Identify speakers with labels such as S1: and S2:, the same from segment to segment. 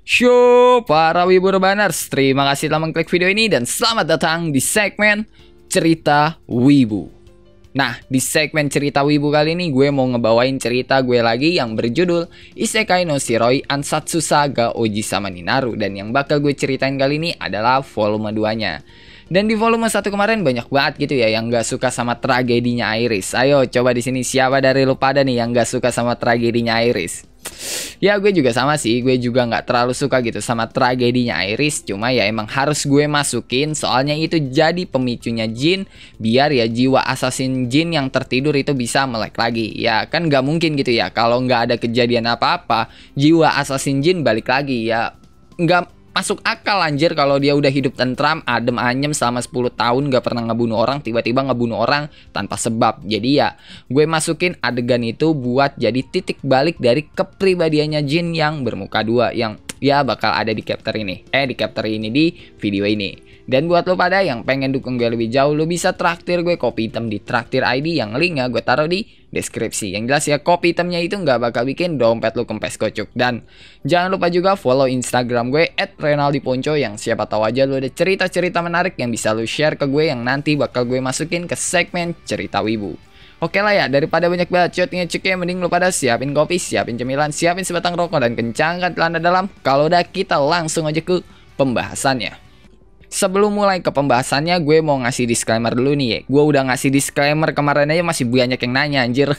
S1: Show para wibu rebaners, terima kasih telah mengklik video ini dan selamat datang di segmen Cerita Wibu. Nah, di segmen Cerita Wibu kali ini gue mau ngebawain cerita gue lagi yang berjudul Isekai no Shiroi Ansatsu Saga Oji-sama ni Naru. Dan yang bakal gue ceritain kali ini adalah volume 2-nya. Dan di volume 1 kemarin banyak banget gitu ya yang gak suka sama tragedinya Iris. Ayo coba di sini siapa dari lu pada nih yang gak suka sama tragedinya Iris? Ya gue juga sama sih, gue juga nggak terlalu suka gitu sama tragedinya Iris. Cuma ya emang harus gue masukin soalnya itu jadi pemicunya Jin, biar ya jiwa assassin Jin yang tertidur itu bisa melek lagi. Ya kan nggak mungkin gitu ya kalau nggak ada kejadian apa-apa jiwa assassin Jin balik lagi. Ya nggak masuk akal anjir kalau dia udah hidup tentram, adem anyem selama 10 tahun gak pernah ngebunuh orang, tiba-tiba ngebunuh orang tanpa sebab. Jadi ya gue masukin adegan itu buat jadi titik balik dari kepribadiannya Jin yang bermuka dua, yang ya bakal ada di chapter ini. Di video ini. Dan buat lo pada yang pengen dukung gue lebih jauh, lo bisa traktir gue kopi hitam di Traktir ID yang linknya gue taruh di deskripsi. Yang jelas ya kopi hitamnya itu nggak bakal bikin dompet lo kempes kocok. Dan jangan lupa juga follow Instagram gue @renaldiponco, yang siapa tahu aja lo ada cerita-cerita menarik yang bisa lo share ke gue yang nanti bakal gue masukin ke segmen Cerita Wibu. Oke lah ya, daripada banyak bacot ngeceknya, mending lo pada siapin kopi, siapin cemilan, siapin sebatang rokok, dan kencangkan celana dalam. Kalau udah, kita langsung aja ke pembahasannya. Sebelum mulai ke pembahasannya, gue mau ngasih disclaimer dulu nih ya. Gue udah ngasih disclaimer kemarin aja masih banyak yang nanya anjir.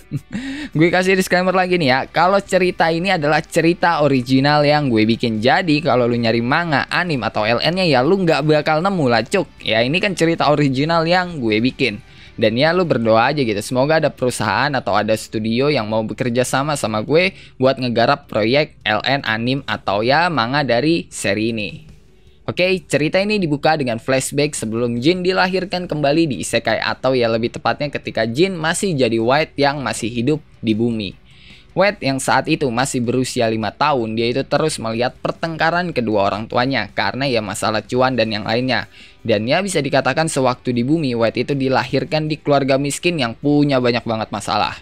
S1: Gue kasih disclaimer lagi nih ya. Kalau cerita ini adalah cerita original yang gue bikin. Jadi kalau lu nyari manga, anime, atau LN-nya ya lu nggak bakal nemu lah cuk. Ya ini kan cerita original yang gue bikin. Dan ya lu berdoa aja gitu, semoga ada perusahaan atau ada studio yang mau bekerja sama gue buat ngegarap proyek LN, anime, atau ya manga dari seri ini. Oke, cerita ini dibuka dengan flashback sebelum Jin dilahirkan kembali di Isekai, atau ya lebih tepatnya ketika Jin masih jadi White yang masih hidup di bumi. White yang saat itu masih berusia 5 tahun, dia itu terus melihat pertengkaran kedua orang tuanya karena ya masalah cuan dan yang lainnya. Dan ya bisa dikatakan sewaktu di bumi, White itu dilahirkan di keluarga miskin yang punya banyak banget masalah.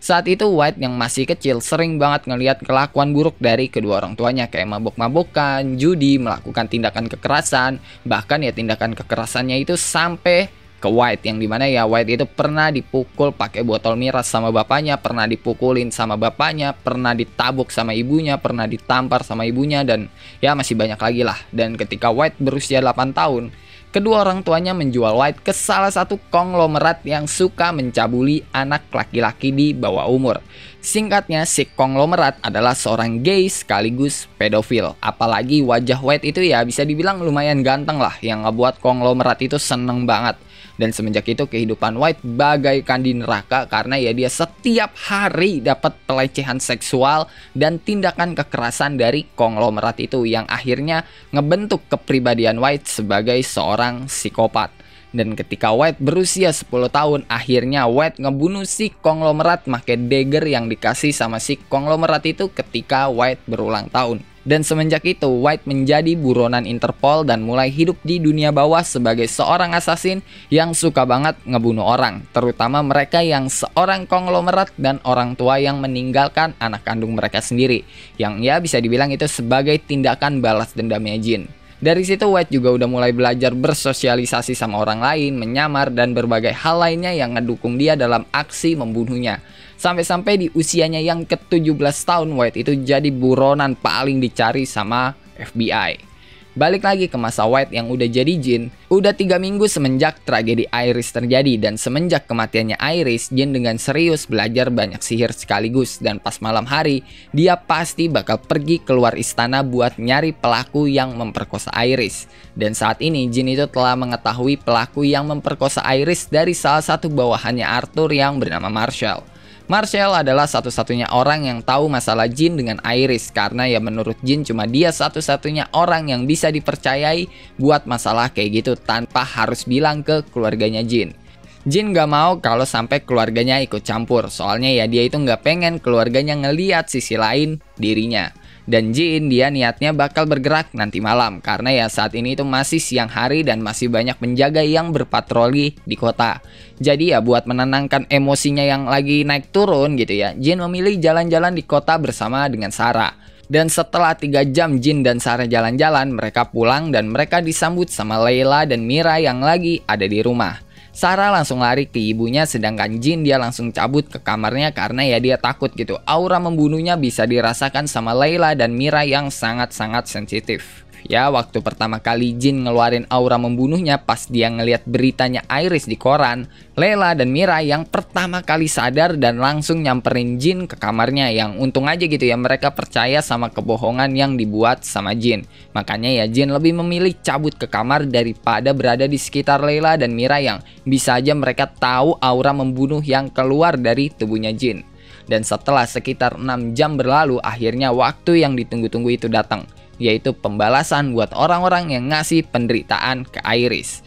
S1: Saat itu White yang masih kecil sering banget ngelihat kelakuan buruk dari kedua orang tuanya, kayak mabok-mabokan, judi, melakukan tindakan kekerasan. Bahkan ya tindakan kekerasannya itu sampai ke White, yang dimana ya White itu pernah dipukul pakai botol miras sama bapaknya, pernah dipukulin sama bapaknya, pernah ditabuk sama ibunya, pernah ditampar sama ibunya, dan ya masih banyak lagi lah. Dan ketika White berusia 8 tahun, kedua orang tuanya menjual White ke salah satu konglomerat yang suka mencabuli anak laki-laki di bawah umur. Singkatnya, si konglomerat adalah seorang gay sekaligus pedofil. Apalagi wajah White itu ya bisa dibilang lumayan ganteng lah, yang ngebuat konglomerat itu seneng banget. Dan semenjak itu kehidupan White bagaikan di neraka karena ya dia setiap hari dapat pelecehan seksual dan tindakan kekerasan dari konglomerat itu, yang akhirnya ngebentuk kepribadian White sebagai seorang psikopat. Dan ketika White berusia 10 tahun, akhirnya White ngebunuh si konglomerat make dagger yang dikasih sama si konglomerat itu ketika White berulang tahun. Dan semenjak itu White menjadi buronan Interpol dan mulai hidup di dunia bawah sebagai seorang assassin yang suka banget ngebunuh orang, terutama mereka yang seorang konglomerat dan orang tua yang meninggalkan anak kandung mereka sendiri, yang ya bisa dibilang itu sebagai tindakan balas dendamnya Jin. Dari situ White juga udah mulai belajar bersosialisasi sama orang lain, menyamar, dan berbagai hal lainnya yang ngedukung dia dalam aksi membunuhnya. Sampai-sampai di usianya yang ke-17 tahun, White itu jadi buronan paling dicari sama FBI. Balik lagi ke masa White yang udah jadi Jin, udah 3 minggu semenjak tragedi Iris terjadi, dan semenjak kematiannya Iris, Jin dengan serius belajar banyak sihir sekaligus, dan pas malam hari, dia pasti bakal pergi keluar istana buat nyari pelaku yang memperkosa Iris. Dan saat ini Jin itu telah mengetahui pelaku yang memperkosa Iris dari salah satu bawahannya Arthur yang bernama Marshall. Marshall adalah satu-satunya orang yang tahu masalah Jin dengan Iris, karena ya menurut Jin cuma dia satu-satunya orang yang bisa dipercayai buat masalah kayak gitu tanpa harus bilang ke keluarganya Jin. Jin gak mau kalau sampai keluarganya ikut campur, soalnya ya dia itu gak pengen keluarganya ngeliat sisi lain dirinya. Dan Jin dia niatnya bakal bergerak nanti malam karena ya saat ini itu masih siang hari dan masih banyak penjaga yang berpatroli di kota. Jadi ya buat menenangkan emosinya yang lagi naik turun gitu ya, Jin memilih jalan-jalan di kota bersama dengan Sarah. Dan setelah 3 jam Jin dan Sarah jalan-jalan, mereka pulang dan mereka disambut sama Layla dan Mira yang lagi ada di rumah. Sarah langsung lari ke ibunya, sedangkan Jin dia langsung cabut ke kamarnya karena ya dia takut gitu. Aura membunuhnya bisa dirasakan sama Layla dan Mira yang sangat-sangat sensitif. Ya, waktu pertama kali Jin ngeluarin aura membunuhnya pas dia ngelihat beritanya Iris di koran, Layla dan Mira yang pertama kali sadar dan langsung nyamperin Jin ke kamarnya. Yang untung aja gitu ya, mereka percaya sama kebohongan yang dibuat sama Jin. Makanya ya Jin lebih memilih cabut ke kamar daripada berada di sekitar Layla dan Mira yang bisa aja mereka tahu aura membunuh yang keluar dari tubuhnya Jin. Dan setelah sekitar 6 jam berlalu, akhirnya waktu yang ditunggu-tunggu itu datang, yaitu pembalasan buat orang-orang yang ngasih penderitaan ke Iris.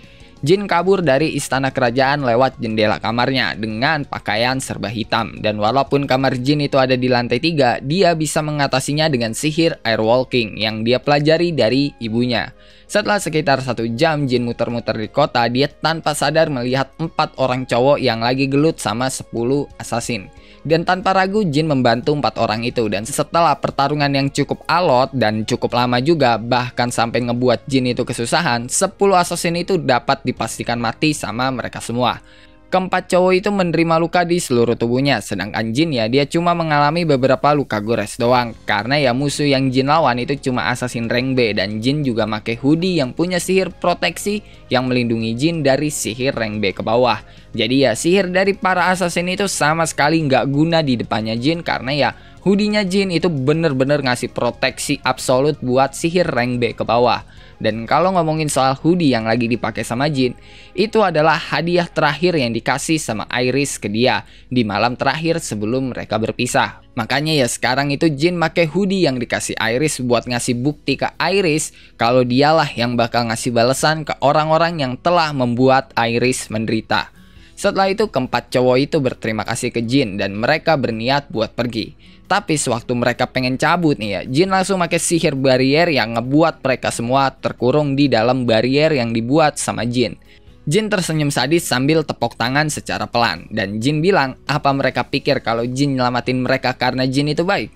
S1: Jin kabur dari istana kerajaan lewat jendela kamarnya dengan pakaian serba hitam. Dan walaupun kamar Jin itu ada di lantai 3, dia bisa mengatasinya dengan sihir airwalking yang dia pelajari dari ibunya. Setelah sekitar 1 jam Jin muter-muter di kota, dia tanpa sadar melihat 4 orang cowok yang lagi gelut sama 10 assassin. Dan tanpa ragu Jin membantu 4 orang itu. Dan setelah pertarungan yang cukup alot dan cukup lama juga, bahkan sampai ngebuat Jin itu kesusahan, 10 assassin itu dapat dipastikan mati sama mereka semua. Keempat cowok itu menerima luka di seluruh tubuhnya, sedangkan Jin ya dia cuma mengalami beberapa luka gores doang. Karena ya musuh yang Jin lawan itu cuma assassin rank B, dan Jin juga pakai hoodie yang punya sihir proteksi yang melindungi Jin dari sihir rank B ke bawah. Jadi ya sihir dari para assassin itu sama sekali nggak guna di depannya Jin, karena ya hoodie-nya Jin itu bener-bener ngasih proteksi absolut buat sihir rank B ke bawah. Dan kalau ngomongin soal hoodie yang lagi dipakai sama Jin, itu adalah hadiah terakhir yang dikasih sama Iris ke dia di malam terakhir sebelum mereka berpisah. Makanya ya sekarang itu Jin pakai hoodie yang dikasih Iris buat ngasih bukti ke Iris kalau dialah yang bakal ngasih balasan ke orang-orang yang telah membuat Iris menderita. Setelah itu keempat cowok itu berterima kasih ke Jin dan mereka berniat buat pergi. Tapi sewaktu mereka pengen cabut nih ya, Jin langsung pakai sihir barrier yang ngebuat mereka semua terkurung di dalam barrier yang dibuat sama Jin. Jin tersenyum sadis sambil tepuk tangan secara pelan. Dan Jin bilang, apa mereka pikir kalau Jin nyelamatin mereka karena Jin itu baik?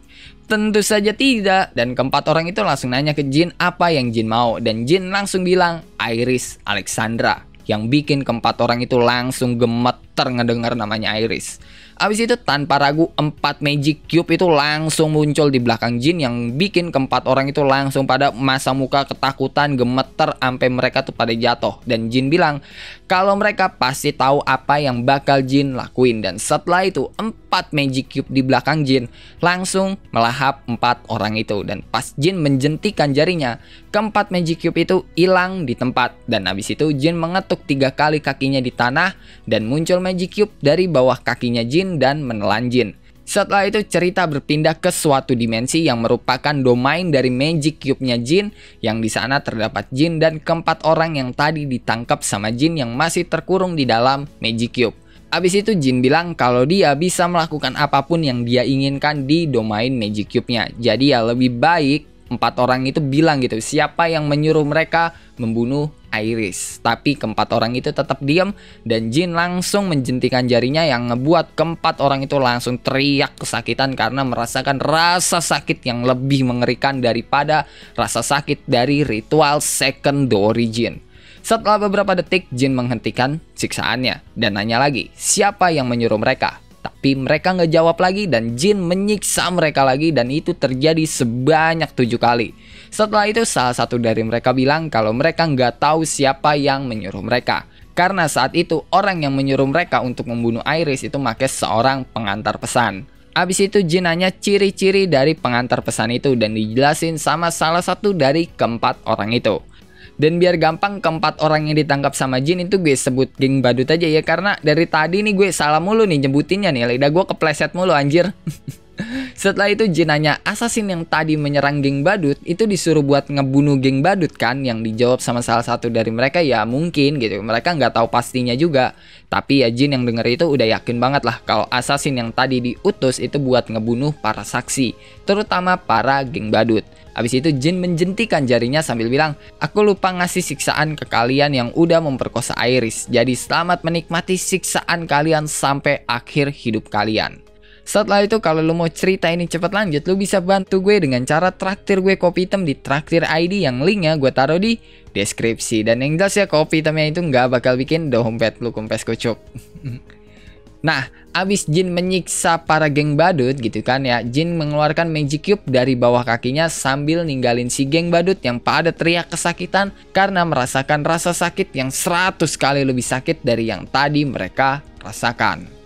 S1: Tentu saja tidak. Dan keempat orang itu langsung nanya ke Jin apa yang Jin mau. Dan Jin langsung bilang, Iris Alexandra. Yang bikin keempat orang itu langsung gemeter ngedengar namanya Iris. Abis itu tanpa ragu 4 magic cube itu langsung muncul di belakang Jin yang bikin keempat orang itu langsung pada masa muka ketakutan, gemeter sampai mereka tuh pada jatuh. Dan Jin bilang kalau mereka pasti tahu apa yang bakal Jin lakuin. Dan setelah itu 4 magic cube di belakang Jin langsung melahap 4 orang itu. Dan pas Jin menjentikan jarinya, keempat magic cube itu hilang di tempat. Dan abis itu Jin mengetuk 3 kali kakinya di tanah dan muncul magic cube dari bawah kakinya Jin dan menelan Jin. Setelah itu cerita berpindah ke suatu dimensi yang merupakan domain dari magic cube-nya Jin, yang di sana terdapat Jin dan keempat orang yang tadi ditangkap sama Jin yang masih terkurung di dalam magic cube. Abis itu Jin bilang kalau dia bisa melakukan apapun yang dia inginkan di domain magic cube-nya. Jadi ya lebih baik 4 orang itu bilang gitu siapa yang menyuruh mereka membunuh Iris. Tapi keempat orang itu tetap diam dan Jin langsung menjentikan jarinya yang ngebuat keempat orang itu langsung teriak kesakitan karena merasakan rasa sakit yang lebih mengerikan daripada rasa sakit dari ritual second origin. Setelah beberapa detik Jin menghentikan siksaannya dan nanya lagi siapa yang menyuruh mereka. Tapi mereka nggak jawab lagi dan Jin menyiksa mereka lagi dan itu terjadi sebanyak 7 kali. Setelah itu salah satu dari mereka bilang kalau mereka nggak tahu siapa yang menyuruh mereka. Karena saat itu orang yang menyuruh mereka untuk membunuh Iris itu pakai seorang pengantar pesan. Abis itu Jin nanya ciri-ciri dari pengantar pesan itu dan dijelasin sama salah satu dari keempat orang itu. Dan biar gampang keempat orang yang ditangkap sama Jin itu gue sebut geng badut aja ya. Karena dari tadi nih gue salah mulu nih nyebutinnya nih. Lidah gue kepleset mulu anjir. Setelah itu Jin nanya assassin yang tadi menyerang geng badut itu disuruh buat ngebunuh geng badut kan. Yang dijawab sama salah satu dari mereka ya mungkin gitu. Mereka nggak tahu pastinya juga. Tapi ya Jin yang denger itu udah yakin banget lah kalau assassin yang tadi diutus itu buat ngebunuh para saksi. Terutama para geng badut. Habis itu Jin menjentikan jarinya sambil bilang, aku lupa ngasih siksaan ke kalian yang udah memperkosa Iris. Jadi selamat menikmati siksaan kalian sampai akhir hidup kalian. Setelah itu kalau lu mau cerita ini cepet lanjut, lu bisa bantu gue dengan cara traktir gue kopi hitam di Traktir ID yang linknya gue taruh di deskripsi. Dan yang jelas ya, kopi hitamnya itu nggak bakal bikin dompet lu kempes kucuk. Nah, abis Jin menyiksa para geng badut gitu kan ya, Jin mengeluarkan magic cube dari bawah kakinya sambil ninggalin si geng badut yang pada teriak kesakitan karena merasakan rasa sakit yang 100 kali lebih sakit dari yang tadi mereka rasakan.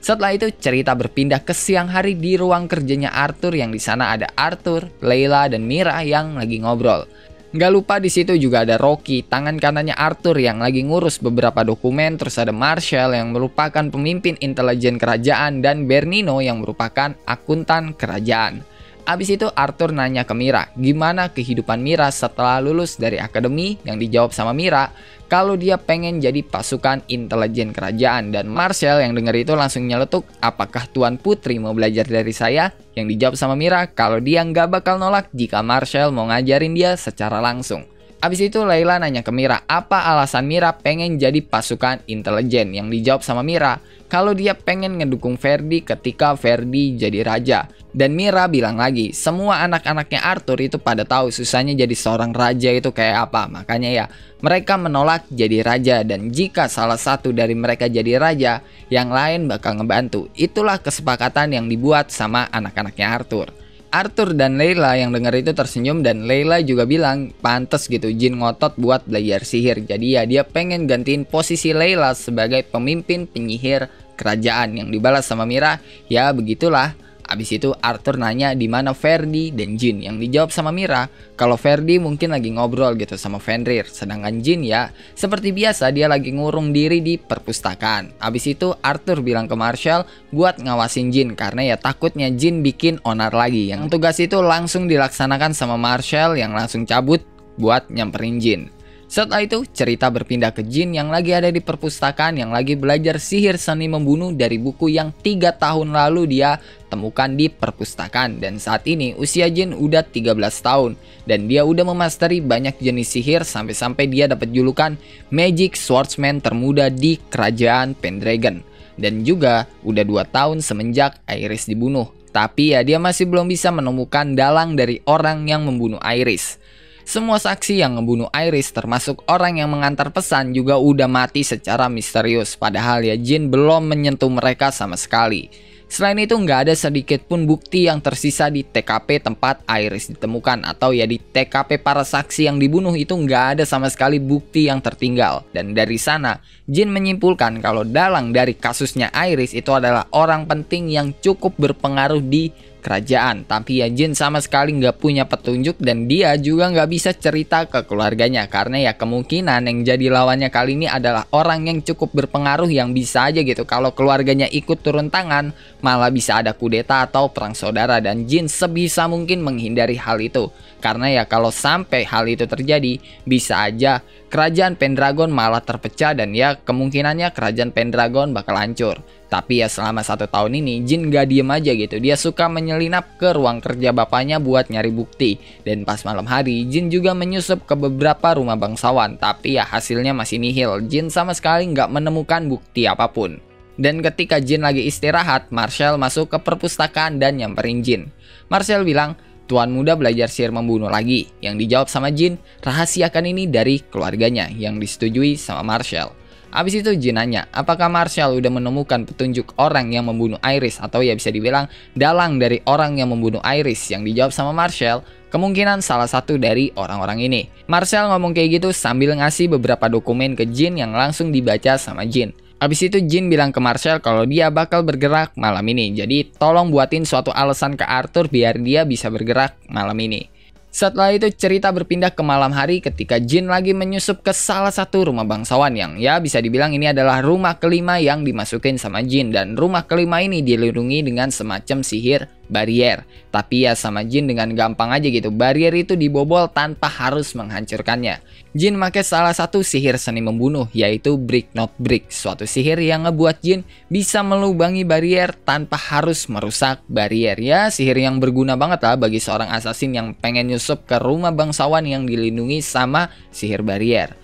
S1: Setelah itu cerita berpindah ke siang hari di ruang kerjanya Arthur, yang di sana ada Arthur, Layla, dan Mira yang lagi ngobrol. Nggak lupa di situ juga ada Rocky, tangan kanannya Arthur yang lagi ngurus beberapa dokumen, terus ada Marshall yang merupakan pemimpin intelijen kerajaan dan Bernino yang merupakan akuntan kerajaan. Abis itu Arthur nanya ke Mira, gimana kehidupan Mira setelah lulus dari akademi, yang dijawab sama Mira kalau dia pengen jadi pasukan intelijen kerajaan. Dan Marshall yang denger itu langsung nyeletuk, apakah Tuan Putri mau belajar dari saya? Yang dijawab sama Mira kalau dia nggak bakal nolak jika Marshall mau ngajarin dia secara langsung. Abis itu Layla nanya ke Mira, apa alasan Mira pengen jadi pasukan intelijen? Yang dijawab sama Mira kalau dia pengen ngedukung Ferdi ketika Ferdi jadi raja. Dan Mira bilang lagi, semua anak-anaknya Arthur itu pada tahu susahnya jadi seorang raja itu kayak apa. Makanya ya, mereka menolak jadi raja, dan jika salah satu dari mereka jadi raja, yang lain bakal ngebantu. Itulah kesepakatan yang dibuat sama anak-anaknya Arthur. Arthur dan Layla yang denger itu tersenyum, dan Layla juga bilang pantes gitu Jin ngotot buat belajar sihir. Jadi ya dia pengen gantiin posisi Layla sebagai pemimpin penyihir kerajaan. Yang dibalas sama Mira, ya begitulah. Abis itu Arthur nanya di mana Ferdi dan Jin, yang dijawab sama Mira kalau Ferdi mungkin lagi ngobrol gitu sama Fenrir, sedangkan Jin ya seperti biasa dia lagi ngurung diri di perpustakaan. Abis itu Arthur bilang ke Marshall buat ngawasin Jin karena ya takutnya Jin bikin onar lagi. Yang tugas itu langsung dilaksanakan sama Marshall yang langsung cabut buat nyamperin Jin. Setelah itu cerita berpindah ke Jin yang lagi ada di perpustakaan, yang lagi belajar sihir seni membunuh dari buku yang 3 tahun lalu dia temukan di perpustakaan. Dan saat ini usia Jin udah 13 tahun dan dia udah memasteri banyak jenis sihir sampai-sampai dia dapat julukan Magic Swordsman termuda di kerajaan Pendragon. Dan juga udah 2 tahun semenjak Iris dibunuh. Tapi ya dia masih belum bisa menemukan dalang dari orang yang membunuh Iris. Semua saksi yang membunuh Iris termasuk orang yang mengantar pesan juga udah mati secara misterius. Padahal ya Jin belum menyentuh mereka sama sekali. Selain itu nggak ada sedikit pun bukti yang tersisa di TKP tempat Iris ditemukan, atau ya di TKP para saksi yang dibunuh itu nggak ada sama sekali bukti yang tertinggal. Dan dari sana Jin menyimpulkan kalau dalang dari kasusnya Iris itu adalah orang penting yang cukup berpengaruh di kerajaan. Tapi ya Jin sama sekali nggak punya petunjuk dan dia juga nggak bisa cerita ke keluarganya karena ya kemungkinan yang jadi lawannya kali ini adalah orang yang cukup berpengaruh yang bisa aja gitu kalau keluarganya ikut turun tangan malah bisa ada kudeta atau perang saudara. Dan Jin sebisa mungkin menghindari hal itu karena ya kalau sampai hal itu terjadi bisa aja kerajaan Pendragon malah terpecah dan ya kemungkinannya kerajaan Pendragon bakal hancur. Tapi ya selama 1 tahun ini Jin gak diem aja gitu. Dia suka menyelinap ke ruang kerja bapaknya buat nyari bukti. Dan pas malam hari Jin juga menyusup ke beberapa rumah bangsawan. Tapi ya hasilnya masih nihil. Jin sama sekali gak menemukan bukti apapun. Dan ketika Jin lagi istirahat, Marshall masuk ke perpustakaan dan nyamperin Jin. Marshall bilang, Tuan muda belajar sihir membunuh lagi. Yang dijawab sama Jin, rahasiakan ini dari keluarganya. Yang disetujui sama Marshall. Abis itu Jin nanya, apakah Marshall udah menemukan petunjuk orang yang membunuh Iris, atau ya bisa dibilang dalang dari orang yang membunuh Iris. Yang dijawab sama Marshall, kemungkinan salah satu dari orang-orang ini. Marshall ngomong kayak gitu sambil ngasih beberapa dokumen ke Jin yang langsung dibaca sama Jin. Abis itu Jin bilang ke Marshall kalau dia bakal bergerak malam ini. Jadi tolong buatin suatu alasan ke Arthur biar dia bisa bergerak malam ini. Setelah itu cerita berpindah ke malam hari ketika Jin lagi menyusup ke salah satu rumah bangsawan yang ya bisa dibilang ini adalah rumah kelima yang dimasukin sama Jin. Dan rumah kelima ini dilindungi dengan semacam sihir barier. Tapi ya sama Jin dengan gampang aja gitu, barier itu dibobol tanpa harus menghancurkannya. Jin pakai salah satu sihir seni membunuh yaitu Break Not Break, suatu sihir yang ngebuat Jin bisa melubangi barier tanpa harus merusak barier. Ya sihir yang berguna banget lah bagi seorang assassin yang pengen nyusup ke rumah bangsawan yang dilindungi sama sihir barier.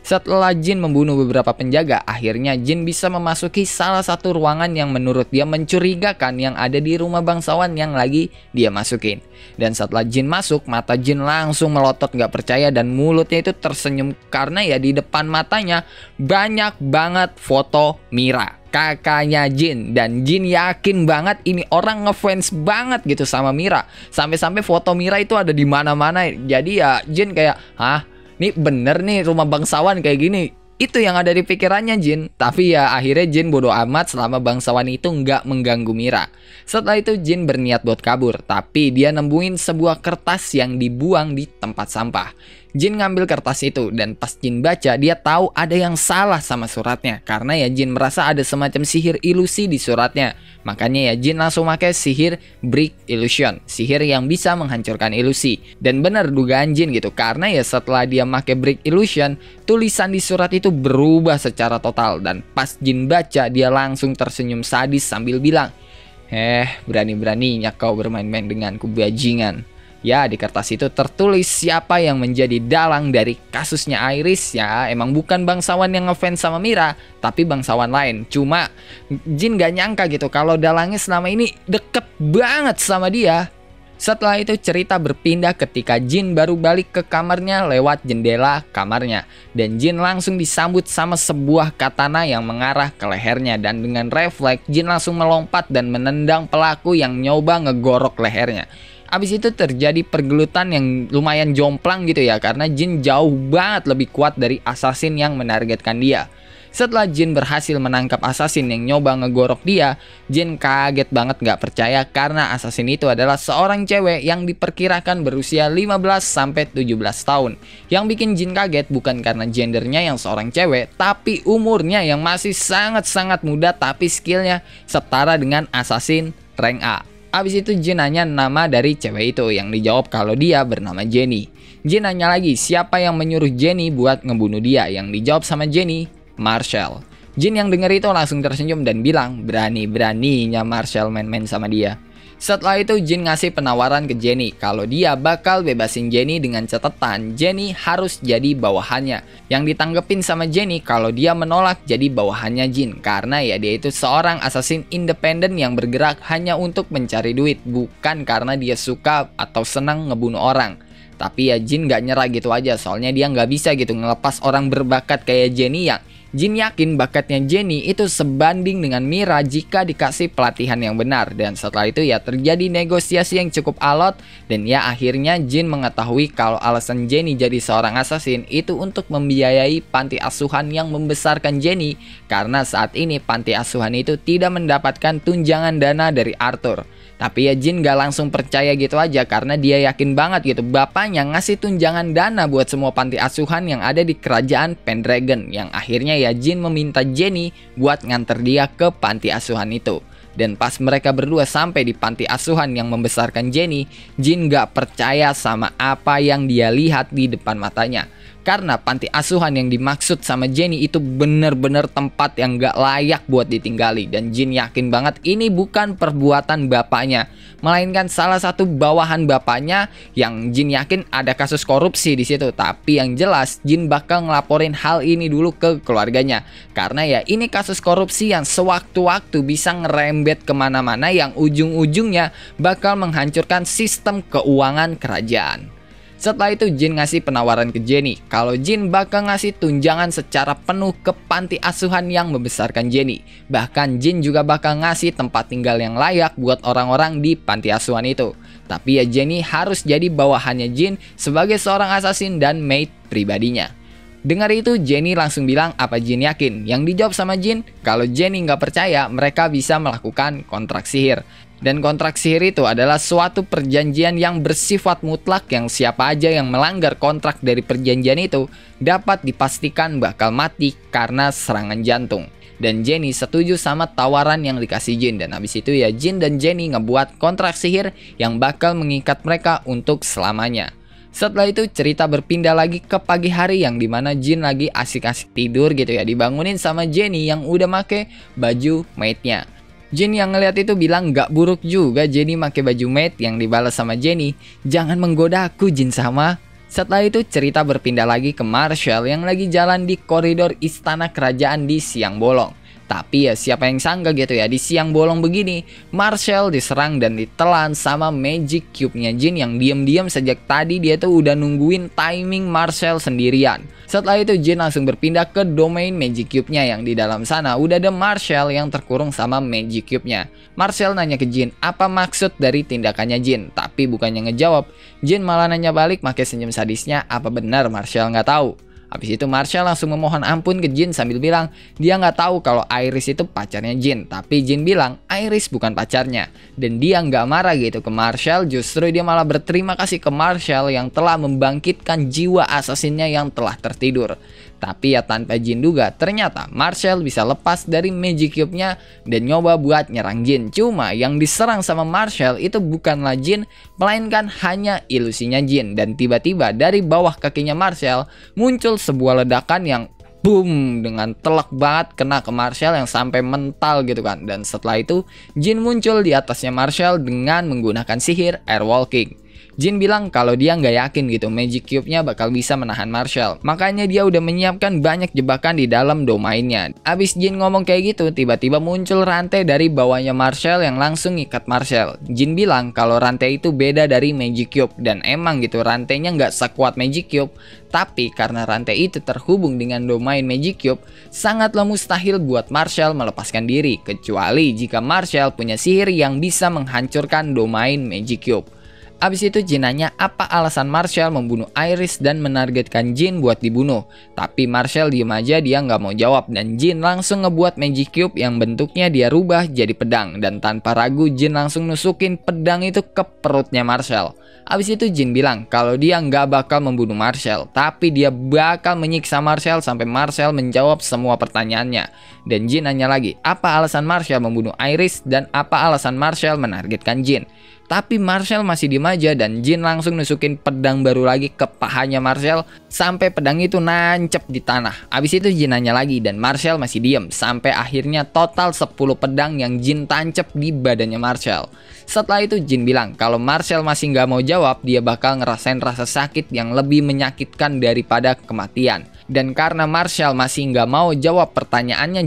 S1: Setelah Jin membunuh beberapa penjaga, akhirnya Jin bisa memasuki salah satu ruangan yang menurut dia mencurigakan yang ada di rumah bangsawan yang lagi dia masukin. Dan setelah Jin masuk, mata Jin langsung melotot gak percaya dan mulutnya itu tersenyum karena ya di depan matanya banyak banget foto Mira, kakaknya Jin. Dan Jin yakin banget ini orang ngefans banget gitu sama Mira. Sampai-sampai foto Mira itu ada di mana-mana. Jadi ya Jin kayak, hah? Nih bener nih rumah bangsawan kayak gini. Itu yang ada di pikirannya Jin. Tapi ya akhirnya Jin bodo amat selama bangsawan itu nggak mengganggu Mira. Setelah itu Jin berniat buat kabur. Tapi dia nemuin sebuah kertas yang dibuang di tempat sampah. Jin ngambil kertas itu dan pas Jin baca dia tahu ada yang salah sama suratnya. Karena ya Jin merasa ada semacam sihir ilusi di suratnya. Makanya ya Jin langsung pakai sihir Break Illusion. Sihir yang bisa menghancurkan ilusi. Dan benar dugaan Jin gitu. Karena ya setelah dia pakai Break Illusion, tulisan di surat itu berubah secara total. Dan pas Jin baca dia langsung tersenyum sadis sambil bilang, berani-beraninya kau bermain-main denganku bajingan. Ya, di kertas itu tertulis siapa yang menjadi dalang dari kasusnya Iris. Ya, emang bukan bangsawan yang ngefans sama Mira, tapi bangsawan lain. Cuma Jin gak nyangka gitu kalau dalangnya selama ini deket banget sama dia. Setelah itu cerita berpindah ketika Jin baru balik ke kamarnya lewat jendela kamarnya. Dan Jin langsung disambut sama sebuah katana yang mengarah ke lehernya. Dan dengan refleks Jin langsung melompat dan menendang pelaku yang nyoba ngegorok lehernya. Abis itu terjadi pergelutan yang lumayan jomplang gitu ya, karena Jin jauh banget lebih kuat dari assassin yang menargetkan dia. Setelah Jin berhasil menangkap assassin yang nyoba ngegorok dia, Jin kaget banget gak percaya karena assassin itu adalah seorang cewek yang diperkirakan berusia 15-17 tahun. Yang bikin Jin kaget bukan karena gendernya yang seorang cewek, tapi umurnya yang masih sangat-sangat muda tapi skillnya setara dengan assassin rank A. Abis itu Jin nanya nama dari cewek itu, yang dijawab kalau dia bernama Jenny. Jin nanya lagi siapa yang menyuruh Jenny buat ngebunuh dia, yang dijawab sama Jenny, Marshall. Jin yang denger itu langsung tersenyum dan bilang berani-beraninya Marshall main-main sama dia. Setelah itu Jin ngasih penawaran ke Jenny kalau dia bakal bebasin Jenny dengan catatan Jenny harus jadi bawahannya. Yang ditanggepin sama Jenny kalau dia menolak jadi bawahannya Jin, karena ya dia itu seorang assassin independen yang bergerak hanya untuk mencari duit, bukan karena dia suka atau senang ngebunuh orang. Tapi ya Jin gak nyerah gitu aja, soalnya dia gak bisa gitu ngelepas orang berbakat kayak Jenny yang Jin yakin bakatnya Jenny itu sebanding dengan Mira jika dikasih pelatihan yang benar. Dan setelah itu ya terjadi negosiasi yang cukup alot. Dan ya akhirnya Jin mengetahui kalau alasan Jenny jadi seorang assassin itu untuk membiayai panti asuhan yang membesarkan Jenny. Karena saat ini panti asuhan itu tidak mendapatkan tunjangan dana dari Arthur. Tapi ya Jin gak langsung percaya gitu aja, karena dia yakin banget gitu bapaknya ngasih tunjangan dana buat semua panti asuhan yang ada di kerajaan Pendragon. Yang akhirnya ya Jin meminta Jenny buat nganter dia ke panti asuhan itu. Dan pas mereka berdua sampai di panti asuhan yang membesarkan Jenny, Jin gak percaya sama apa yang dia lihat di depan matanya. Karena panti asuhan yang dimaksud sama Jenny itu bener-bener tempat yang gak layak buat ditinggali. Dan Jin yakin banget ini bukan perbuatan bapaknya, melainkan salah satu bawahan bapaknya yang Jin yakin ada kasus korupsi di situ. Tapi yang jelas Jin bakal ngelaporin hal ini dulu ke keluarganya. Karena ya ini kasus korupsi yang sewaktu-waktu bisa ngerembet kemana-mana yang ujung-ujungnya bakal menghancurkan sistem keuangan kerajaan. Setelah itu Jin ngasih penawaran ke Jenny kalau Jin bakal ngasih tunjangan secara penuh ke panti asuhan yang membesarkan Jenny. Bahkan Jin juga bakal ngasih tempat tinggal yang layak buat orang-orang di panti asuhan itu. Tapi ya Jenny harus jadi bawahannya Jin sebagai seorang assassin dan maid pribadinya. Dengar itu Jenny langsung bilang apa Jin yakin. Yang dijawab sama Jin kalau Jenny nggak percaya mereka bisa melakukan kontrak sihir. Dan kontrak sihir itu adalah suatu perjanjian yang bersifat mutlak yang siapa aja yang melanggar kontrak dari perjanjian itu dapat dipastikan bakal mati karena serangan jantung. Dan Jenny setuju sama tawaran yang dikasih Jin. Dan habis itu ya Jin dan Jenny ngebuat kontrak sihir yang bakal mengikat mereka untuk selamanya. Setelah itu cerita berpindah lagi ke pagi hari yang dimana Jin lagi asik-asik tidur gitu ya, dibangunin sama Jenny yang udah make baju maidnya. Jin yang ngeliat itu bilang gak buruk juga Jenny make baju maid, yang dibalas sama Jenny, jangan menggoda aku Jin sama. Setelah itu cerita berpindah lagi ke Marshall yang lagi jalan di koridor istana kerajaan di siang bolong. Tapi ya siapa yang sangka gitu ya, di siang bolong begini Marshall diserang dan ditelan sama Magic Cube-nya Jin yang diam-diam sejak tadi dia tuh udah nungguin timing Marshall sendirian. Setelah itu Jin langsung berpindah ke domain Magic Cube-nya yang di dalam sana udah ada Marshall yang terkurung sama Magic Cube-nya. Marshall nanya ke Jin apa maksud dari tindakannya Jin, tapi bukannya ngejawab, Jin malah nanya balik pakai senyum sadisnya apa benar Marshall nggak tahu. Habis itu Marshall langsung memohon ampun ke Jin sambil bilang dia nggak tahu kalau Iris itu pacarnya Jin. Tapi Jin bilang Iris bukan pacarnya. Dan dia nggak marah gitu ke Marshall, justru dia malah berterima kasih ke Marshall yang telah membangkitkan jiwa asasinnya yang telah tertidur. Tapi ya tanpa Jin duga, ternyata Marshall bisa lepas dari Magic Cube-nya dan nyoba buat nyerang Jin. Cuma yang diserang sama Marshall itu bukanlah Jin, melainkan hanya ilusinya Jin. Dan tiba-tiba dari bawah kakinya Marshall muncul sebuah ledakan yang boom dengan telak banget kena ke Marshall yang sampai mental gitu kan. Dan setelah itu Jin muncul di atasnya Marshall dengan menggunakan sihir Airwalking. Jin bilang kalau dia nggak yakin gitu Magic Cube-nya bakal bisa menahan Marshall. Makanya dia udah menyiapkan banyak jebakan di dalam domainnya. Abis Jin ngomong kayak gitu, tiba-tiba muncul rantai dari bawahnya Marshall yang langsung ngikat Marshall. Jin bilang kalau rantai itu beda dari Magic Cube. Dan emang gitu rantainya nggak sekuat Magic Cube. Tapi karena rantai itu terhubung dengan domain Magic Cube, sangatlah mustahil buat Marshall melepaskan diri. Kecuali jika Marshall punya sihir yang bisa menghancurkan domain Magic Cube. Abis itu Jin nanya apa alasan Marshall membunuh Iris dan menargetkan Jin buat dibunuh. Tapi Marshall diem aja, dia nggak mau jawab. Dan Jin langsung ngebuat Magic Cube yang bentuknya dia rubah jadi pedang. Dan tanpa ragu Jin langsung nusukin pedang itu ke perutnya Marshall. Abis itu Jin bilang kalau dia nggak bakal membunuh Marshall, tapi dia bakal menyiksa Marshall sampai Marshall menjawab semua pertanyaannya. Dan Jin nanya lagi apa alasan Marshall membunuh Iris dan apa alasan Marshall menargetkan Jin. Tapi Marshall masih diem aja dan Jin langsung nusukin pedang baru lagi ke pahanya Marshall sampai pedang itu nancep di tanah. Abis itu Jin nanya lagi dan Marshall masih diem sampai akhirnya total 10 pedang yang Jin tancep di badannya Marshall. Setelah itu Jin bilang kalau Marshall masih nggak mau jawab, dia bakal ngerasain rasa sakit yang lebih menyakitkan daripada kematian. Dan karena Marshall masih nggak mau jawab pertanyaannya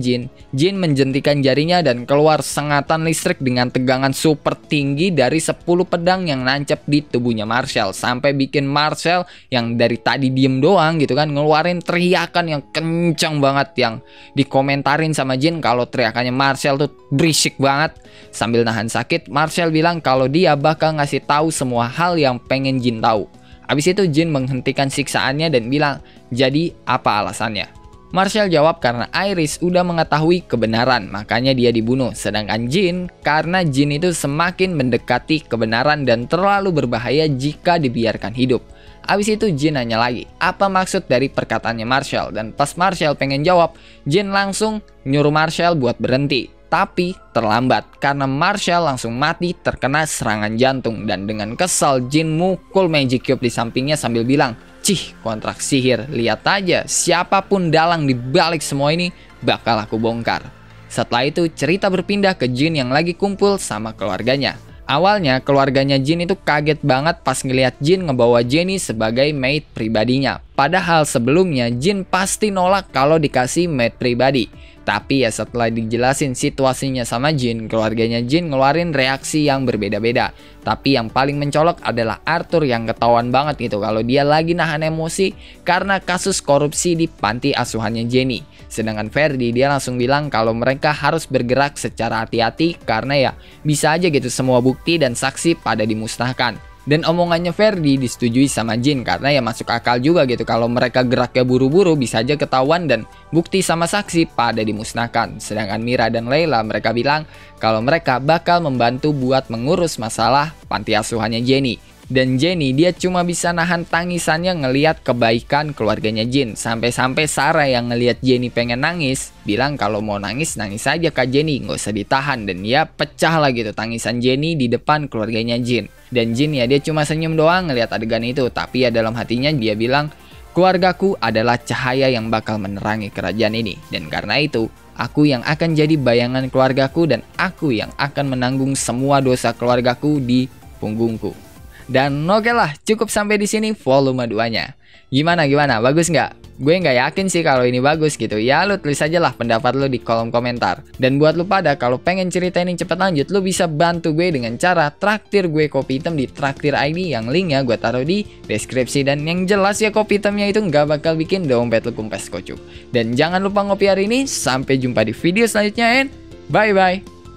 S1: Jin menjentikan jarinya dan keluar sengatan listrik dengan tegangan super tinggi dari 10 pedang yang nancep di tubuhnya Marshall. Sampai bikin Marshall yang dari tadi diem doang gitu kan ngeluarin teriakan yang kencang banget yang dikomentarin sama Jin kalau teriakannya Marshall tuh berisik banget. Sambil nahan sakit, Marshall bilang kalau dia bakal ngasih tahu semua hal yang pengen Jin tahu. Abis itu Jin menghentikan siksaannya dan bilang, jadi apa alasannya? Marshall jawab karena Iris udah mengetahui kebenaran, makanya dia dibunuh. Sedangkan Jin, karena Jin itu semakin mendekati kebenaran dan terlalu berbahaya jika dibiarkan hidup. Abis itu Jin nanya lagi, apa maksud dari perkataannya Marshall? Dan pas Marshall pengen jawab, Jin langsung nyuruh Marshall buat berhenti. Tapi terlambat karena Marshall langsung mati terkena serangan jantung. Dan dengan kesal Jin mukul Magic Cube di sampingnya sambil bilang, cih kontrak sihir, lihat aja siapapun dalang di balik semua ini bakal aku bongkar. Setelah itu cerita berpindah ke Jin yang lagi kumpul sama keluarganya. Awalnya keluarganya Jin itu kaget banget pas ngelihat Jin ngebawa Jenny sebagai maid pribadinya. Padahal sebelumnya Jin pasti nolak kalau dikasih maid pribadi. Tapi ya setelah dijelasin situasinya sama Jin, keluarganya Jin ngeluarin reaksi yang berbeda-beda. Tapi yang paling mencolok adalah Arthur yang ketahuan banget gitu kalau dia lagi nahan emosi karena kasus korupsi di panti asuhannya Jenny. Sedangkan Ferdi dia langsung bilang kalau mereka harus bergerak secara hati-hati karena ya bisa aja gitu semua bukti dan saksi pada dimusnahkan. Dan omongannya Ferdi disetujui sama Jin karena ya masuk akal juga gitu kalau mereka geraknya buru-buru bisa aja ketahuan dan bukti sama saksi pada dimusnahkan. Sedangkan Mira dan Layla mereka bilang kalau mereka bakal membantu buat mengurus masalah panti asuhannya Jenny. Dan Jenny dia cuma bisa nahan tangisannya ngelihat kebaikan keluarganya Jin. Sampai-sampai Sarah yang ngelihat Jenny pengen nangis bilang kalau mau nangis nangis aja Kak Jenny, nggak usah ditahan. Dan ya pecah lah gitu tangisan Jenny di depan keluarganya Jin. Dan Jin ya dia cuma senyum doang ngelihat adegan itu. Tapi ya dalam hatinya dia bilang keluargaku adalah cahaya yang bakal menerangi kerajaan ini. Dan karena itu aku yang akan jadi bayangan keluargaku dan aku yang akan menanggung semua dosa keluargaku di punggungku. Dan oke lah, cukup sampai di sini volume 2-nya. Gimana? Bagus nggak? Gue nggak yakin sih kalau ini bagus gitu. Ya lu tulis aja lah pendapat lu di kolom komentar. Dan buat lu pada kalau pengen cerita ini cepet lanjut, lu bisa bantu gue dengan cara traktir gue kopi hitam di Traktir ID yang linknya gue taruh di deskripsi. Dan yang jelas ya kopi hitamnya itu nggak bakal bikin dompet lu kumpes kocuk. Dan jangan lupa ngopi hari ini. Sampai jumpa di video selanjutnya and bye bye.